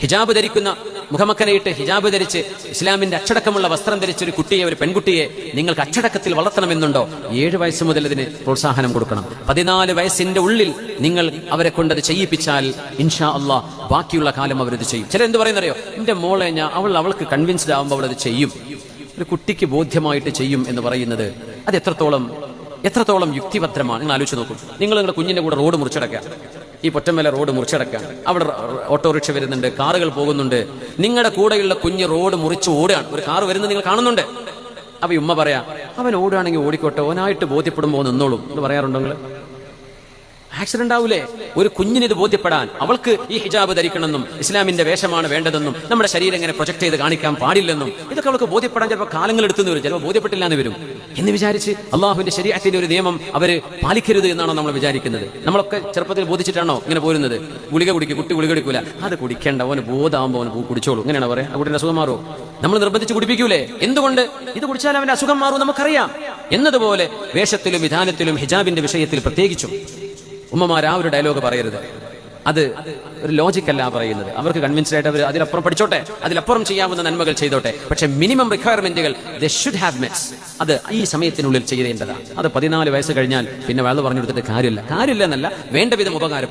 ഹിജാബ് ധരിക്കുന്ന മുഖമക്കനയിട്ട് ഹിജാബ് ധരിച്ച് ഇസ്ലാമിന്റെ അച്ചടക്കമുള്ള വസ്ത്രം ധരിച്ച ഒരു കുട്ടിയെ, ഒരു പെൺകുട്ടിയെ നിങ്ങൾക്ക് അച്ചടക്കത്തിൽ വളർത്തണമെന്നുണ്ടോ 7 വയസ്സ് മുതൽ അതിന് പ്രോത്സാഹനം കൊടുക്കണം. 14 വയസ്സിന്റെ ഉള്ളിൽ നിങ്ങൾ അവരെ കൊണ്ടത് ചെയ്യിപ്പിച്ചാൽ ഇൻഷാ അള്ളാഹ് ബാക്കിയുള്ള കാലം അവരത് ചെയ്യും. ചില എന്ത് പറയുന്നറിയോ, എന്റെ മോളെ അവൾക്ക് കൺവിൻസ്ഡ് ആവുമ്പോൾ അവളത് ചെയ്യും. ഒരു കുട്ടിക്ക് ബോധ്യമായിട്ട് ചെയ്യും എന്ന് പറയുന്നത് അത് എത്രത്തോളം യുക്തിഭദ്രമാണ്. നിങ്ങൾ ആലോചിച്ച് നോക്കും. നിങ്ങളുടെ കുഞ്ഞിന്റെ കൂടെ റോഡ് മുറിച്ചടക്കുക, ഈ പൊറ്റമല റോഡ് മുറിച്ചടക്കാൻ, അവിടെ ഓട്ടോറിക്ഷ വരുന്നുണ്ട്, കാറുകൾ പോകുന്നുണ്ട്, നിങ്ങളുടെ കൂടെയുള്ള കുഞ്ഞ് റോഡ് മുറിച്ച് ഓടുകയാണ്, ഒരു കാറ് വരുന്നത് നിങ്ങൾ കാണുന്നുണ്ട്. അപ്പൊ ഉമ്മ പറയാ, അവൻ ഓടുകയാണെങ്കിൽ ഓടിക്കോട്ടെ, ഓനായിട്ട് ബോധ്യപ്പെടുമ്പോൾ നിന്നോളും എന്ന് പറയാറുണ്ടോ നിങ്ങൾ? ആക്സിഡന്റ് ആവൂലേ? ഒരു കുഞ്ഞിന് ഇത് ബോധ്യപ്പെടാൻ, അവൾക്ക് ഈ ഹിജാബ് ധരിക്കണമെന്നും ഇസ്ലാമിന്റെ വേഷമാണ് വേണ്ടതെന്നും നമ്മുടെ ശരീരം എങ്ങനെ പ്രൊജക്ട് ചെയ്ത് കാണിക്കാൻ പാടില്ലെന്നും ഇതൊക്കെ അവൾക്ക് ബോധ്യപ്പെടാൻ ചിലപ്പോൾ കാലങ്ങൾ എടുത്തു വരും, ചിലപ്പോൾ ബോധ്യപ്പെട്ടില്ല എന്ന് വരും. എന്ന് വിചാരിച്ച് അള്ളാഹുവിന്റെ ശരീഅത്തിന്റെ ഒരു നിയമം അവര് പാലിക്കരുത് എന്നാണോ നമ്മൾ വിചാരിക്കുന്നത്? നമ്മളൊക്കെ ചെറുപ്പത്തിൽ ബോധിച്ചിട്ടാണോ ഇങ്ങനെ പോരുന്നത്? ഗുളിക കുടിക്കും, കുട്ടി ഗുളിക കുടിക്കൂല, അത് കുടിക്കേണ്ട, ഓന് ബോധമാകുമ്പോൾ അവന് കുടിച്ചോളൂ, ഇങ്ങനെയാണ് പറയാം. ആ കുട്ടിന്റെ അസുഖം മാറുമോ? നമ്മൾ നിർബന്ധിച്ച് കുടിപ്പിക്കൂലേ? എന്തുകൊണ്ട്? ഇത് കുടിച്ചാൽ അവന്റെ അസുഖം മാറും നമുക്കറിയാം. എന്നതുപോലെ വേഷത്തിലും വിധാനത്തിലും ഹിജാബിന്റെ വിഷയത്തിൽ പ്രത്യേകിച്ചും ഉമ്മമാർ ആ ഒരു ഡയലോഗ് പറയരുത്. അത് ഒരു ലോജിക്കല്ല പറയുന്നത്. അവർക്ക് കൺവിൻസ്ഡ് ആയിട്ട് അവർ അതിലപ്പുറം പഠിച്ചോട്ടെ, അതിലപ്പുറം ചെയ്യാവുന്ന നന്മകൾ ചെയ്തോട്ടെ. പക്ഷെ മിനിമം റിക്വയർമെന്റുകൾ ദേ ഷുഡ് ഹാവ് മെറ്റ്. അത് ഈ സമയത്തിനുള്ളിൽ ചെയ്യേണ്ടതാണ്. അത് 14 വയസ്സ് കഴിഞ്ഞാൽ പിന്നെ വയല് പറഞ്ഞു കൊടുത്തിട്ട് കാര്യമില്ല എന്നല്ല, വേണ്ട വിധം ഉപകാരപ്പെടും.